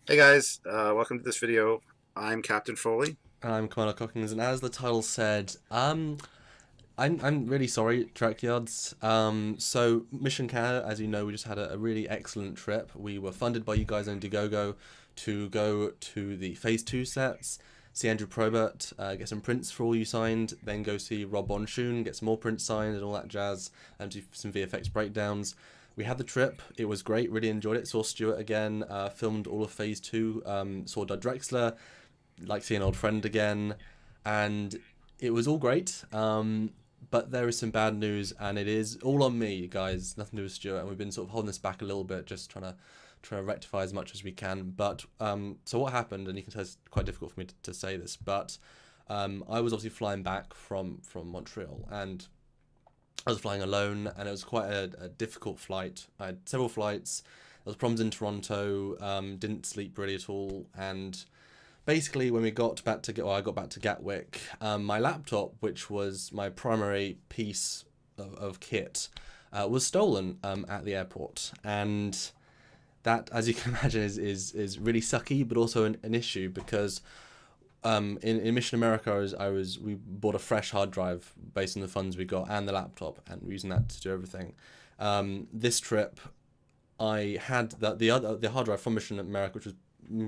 Hey guys, welcome to this video. I'm Captain Foley. I'm Commander Cockings, and as the title said, I'm really sorry, Trekyards. So Mission Canada, as you know, we just had a really excellent trip. We were funded by you guys on Indiegogo to go to the Phase 2 sets, see Andrew Probert, get some prints for all you signed, then go see Rob Bonshun, get some more prints signed and all that jazz, and do some VFX breakdowns. We had the trip. It was great. Really enjoyed it. Saw Stuart again. Filmed all of Phase 2. Saw Doug Drexler, like seeing an old friend again, and it was all great. But there is some bad news, and it is all on me, guys. Nothing to do with Stuart, and we've been sort of holding this back a little bit, just trying to rectify as much as we can. But so what happened, and you can tell it's quite difficult for me to say this, but I was obviously flying back from Montreal, and I was flying alone, and it was quite a difficult flight. I had several flights. There was problems in Toronto. Didn't sleep really at all, and basically when we got back to I got back to Gatwick, my laptop, which was my primary piece of kit, was stolen at the airport, and that, as you can imagine, is really sucky, but also an issue because in Mission America, we bought a fresh hard drive based on the funds we got and the laptop, and we're using that to do everything. This trip, I had the hard drive from Mission America, which was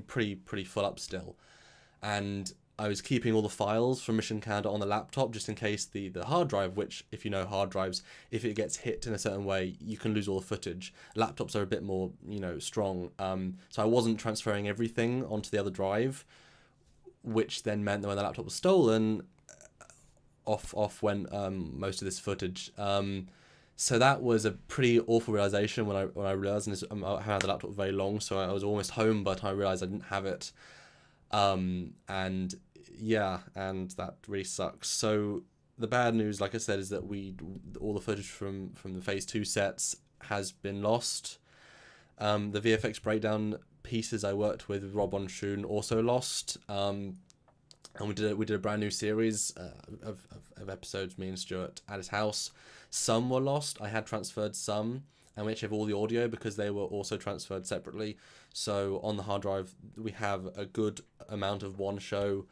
pretty full up still, and I was keeping all the files from Mission Canada on the laptop just in case the hard drive, which, if you know hard drives, if it gets hit in a certain way, you can lose all the footage. Laptops are a bit more, strong. So I wasn't transferring everything onto the other drive, which then meant that when the laptop was stolen, off went most of this footage. So that was a pretty awful realization when I realized, and I had the laptop very long, so I was almost home by the time I realized I didn't have it. And yeah, and that really sucks. So the bad news, like I said, is that all the footage from the Phase 2 sets has been lost. The VFX breakdown pieces I worked with Rob on Shun also lost. And we did a brand new series of episodes, me and Stuart at his house. Some were lost. I had transferred some, and we actually have all the audio because they were also transferred separately. So on the hard drive, we have a good amount of one show.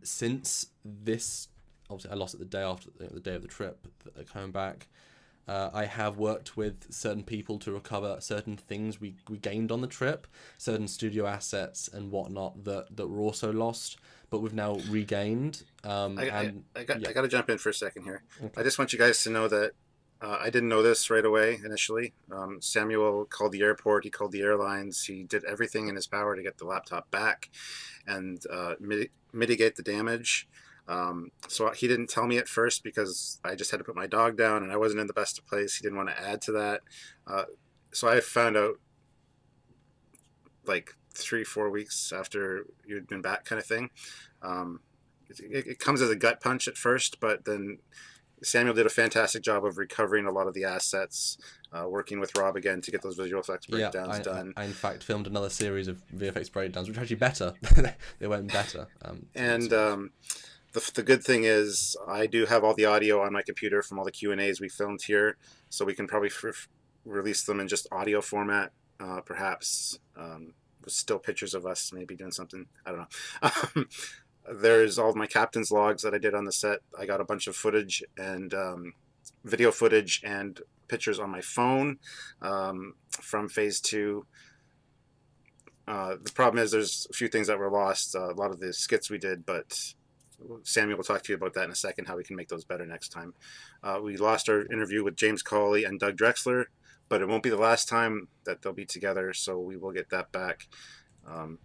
Since this, obviously, I lost it the day after the day of the trip, coming back. I have worked with certain people to recover certain things we gained on the trip, certain studio assets and whatnot that were also lost, but we've now regained. And yeah, I got to jump in for a second here. I okay, just want you guys to know that I didn't know this right away initially. Samuel called the airport, he called the airlines, he did everything in his power to get the laptop back and mitigate the damage. So he didn't tell me at first because I just had to put my dog down and I wasn't in the best of place. He didn't want to add to that. Uh, so I found out like 3 4 weeks after you'd been back, kind of thing. Um, it comes as a gut punch at first, but then Samuel did a fantastic job of recovering a lot of the assets, working with Rob again to get those visual effects yeah. breakdowns done. I in fact filmed another series of VFX breakdowns, which are actually better. They went better. And the good thing is I do have all the audio on my computer from all the Q&As we filmed here, so we can probably release them in just audio format, perhaps with still pictures of us maybe doing something. I don't know. There's all of my captain's logs that I did on the set. I got a bunch of footage and video footage and pictures on my phone from Phase 2. The problem is there's a few things that were lost, a lot of the skits we did, but Samuel will talk to you about that in a second, how we can make those better next time. We lost our interview with James Cawley and Doug Drexler, but it won't be the last time that they'll be together, so we will get that back. Um,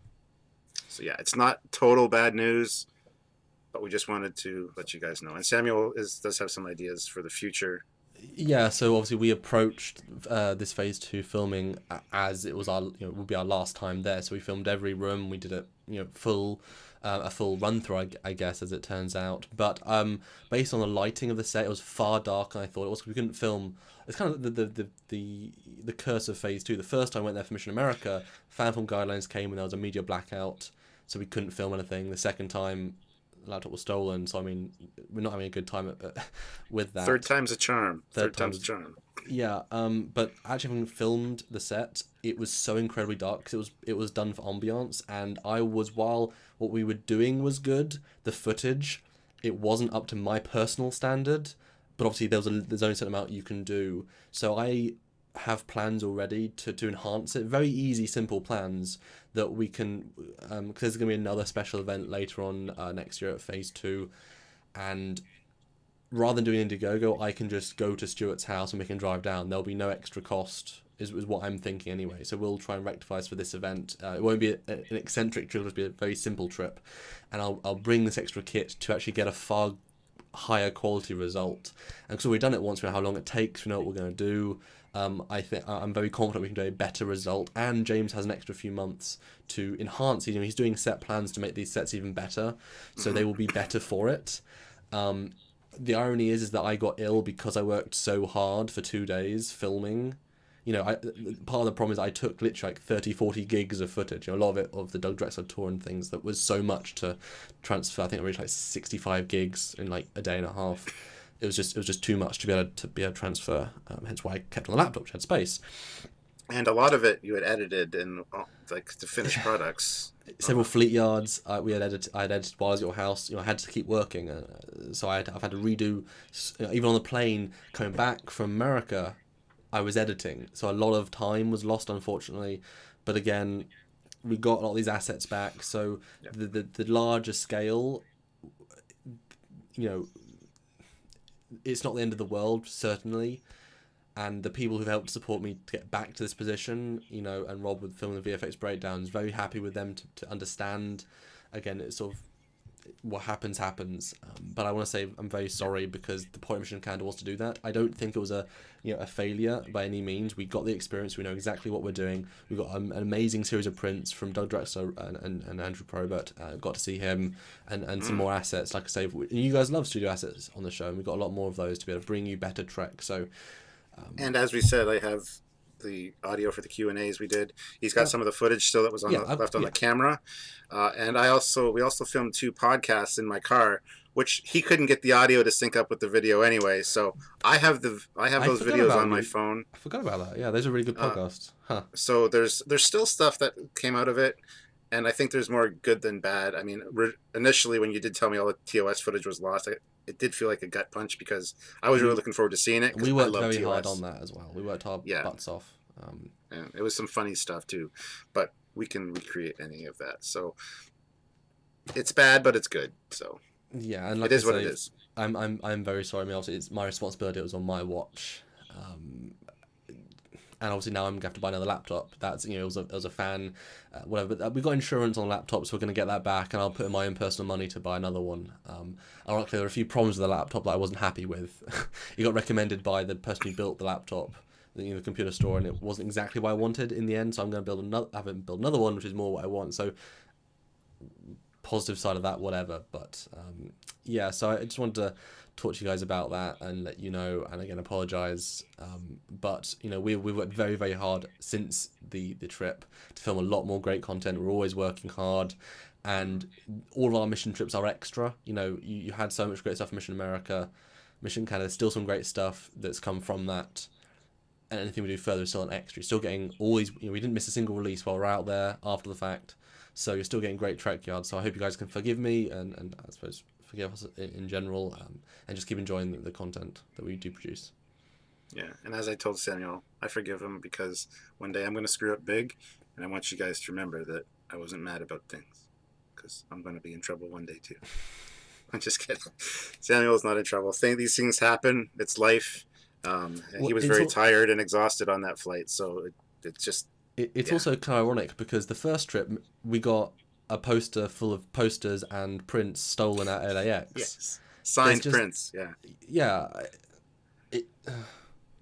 so yeah, it's not total bad news, but we just wanted to let you guys know. And Samuel does have some ideas for the future. Yeah, so obviously we approached this Phase 2 filming as it was would be our last time there. So we filmed every room. We did a full run through, I guess, as it turns out. But based on the lighting of the set, it was far darker than I thought it was. We couldn't film. It's kind of the curse of Phase 2. The first time I went there for Mission America, fan film guidelines came and there was a media blackout, so we couldn't film anything. The second time, laptop was stolen. So I mean, we're not having a good time with Third that. time's a charm. Third Third time's a time's charm. yeah. But actually, having filmed the set, it was so incredibly dark 'cause it was done for ambiance, and I was while what we were doing was good, the footage it wasn't up to my personal standard. But obviously, there's only a certain amount you can do. So I have plans already to enhance it. Very easy, simple plans that we can. Because there's gonna be another special event later on next year at Phase 2, and rather than doing Indiegogo, I can just go to Stuart's house and we can drive down. There'll be no extra cost, is what I'm thinking anyway. So we'll try and rectify this for this event. It won't be an eccentric trip, it'll just be a very simple trip. And I'll bring this extra kit to actually get a far higher quality result. And so we've done it once, we know how long it takes, we know what we're going to do. I think I'm very confident we can do a better result, and James has an extra few months to enhance. He's doing set plans to make these sets even better, so they will be better for it. The irony is that I got ill because I worked so hard for 2 days filming. Part of the problem is I took literally like 30-40 gigs of footage. A lot of it of the Doug Drexler tour and things that was so much to transfer. I think I reached like 65 gigs in like a day and a half. It was just too much to be able to transfer. Hence why I kept on the laptop, which had space. And a lot of it you had edited and like the finished products. Several fleet yards I had edited while I was at your house. I had to keep working, so I've had to redo. Even on the plane coming back from America, I was editing, so a lot of time was lost, unfortunately. But again, we got a lot of these assets back, so the larger scale, it's not the end of the world, certainly. And the people who've helped support me to get back to this position, and Rob with filming the VFX breakdowns, very happy with them to understand. Again, it's sort of what happens. But I want to say I'm very sorry, because the point of Mission Canada was to do that. I don't think it was a failure by any means. We got the experience. We know exactly what we're doing. We got an amazing series of prints from Doug Drexler and Andrew Probert. Got to see him and some more assets. Like I say, you guys love studio assets on the show, and we got a lot more of those to be able to bring you better Trek. So. And as we said, I have the audio for the Q&As we did. He's got some of the footage still that was left on the camera. And we also filmed 2 podcasts in my car, which he couldn't get the audio to sync up with the video anyway. So I have those videos on my phone. I forgot about that. Yeah, those are really good podcasts. So there's still stuff that came out of it, and I think there's more good than bad. I mean, initially when you did tell me all the TOS footage was lost, it did feel like a gut punch, because I was really looking forward to seeing it. We worked very hard on that as well. We worked our butts off. And it was some funny stuff too, but we can recreate any of that. So it's bad, but it's good. So yeah, and like it is what it is. I'm very sorry. I mean, obviously it's my responsibility. It was on my watch. And obviously now I'm going to have to buy another laptop. That's, it was a fan, whatever. But we got insurance on laptops, so we're going to get that back, and I'll put in my own personal money to buy another one. Ironically, there were a few problems with the laptop that I wasn't happy with. It got recommended by the person who built the laptop, the computer store, and it wasn't exactly what I wanted in the end. So I'm going to build another one, which is more what I want. So positive side of that, whatever. But yeah, so I just wanted to talk to you guys about that and let you know, and again apologize, but we worked very, very hard since the trip to film a lot more great content. We're always working hard, and all of our mission trips are extra. You had so much great stuff from Mission America, Mission Canada. Still some great stuff that's come from that, and anything we do further is still an extra. You're still getting always, we didn't miss a single release while we're out there after the fact, so you're still getting great Trekyards. So I hope you guys can forgive me, and I suppose forgive us in general, and just keep enjoying the content that we do produce. Yeah, and as I told Samuel, I forgive him, because one day I'm going to screw up big, and I want you guys to remember that I wasn't mad about things, because I'm going to be in trouble one day too. I'm just kidding. Samuel's not in trouble. These things happen. It's life. And he was very tired and exhausted on that flight, so it's just... It's also kind of ironic, because the first trip we got a poster full of posters and prints stolen at LAX. Yes, signed prints. Yeah. Yeah.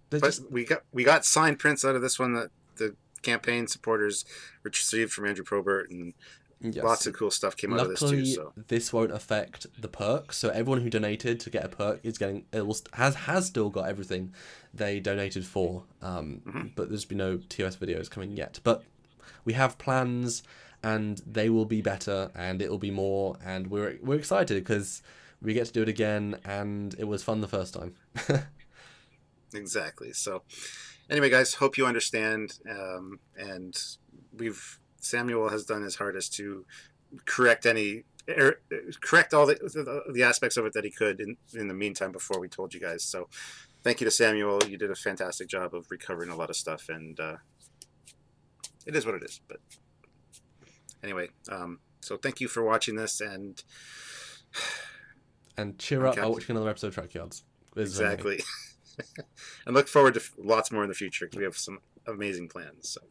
But we got signed prints out of this one that the campaign supporters received from Andrew Probert, and lots of cool stuff came out of this too. So this won't affect the perk. So everyone who donated to get a perk is getting has still got everything they donated for. But there's been no TOS videos coming yet. But we have plans, and they will be better, and it will be more, and we're excited because we get to do it again, and it was fun the first time. Exactly. So anyway, guys, hope you understand. And Samuel has done his hardest to correct correct all the aspects of it that he could in the meantime before we told you guys. So thank you to Samuel. You did a fantastic job of recovering a lot of stuff, and it is what it is. But anyway, so thank you for watching this, and cheer up by watching another episode of Trekyards. Exactly. And look forward to lots more in the future because we have some amazing plans. So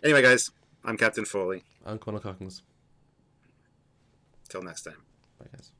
anyway, guys, I'm Captain Foley. I'm Connor Cockins. Till next time. Bye, guys.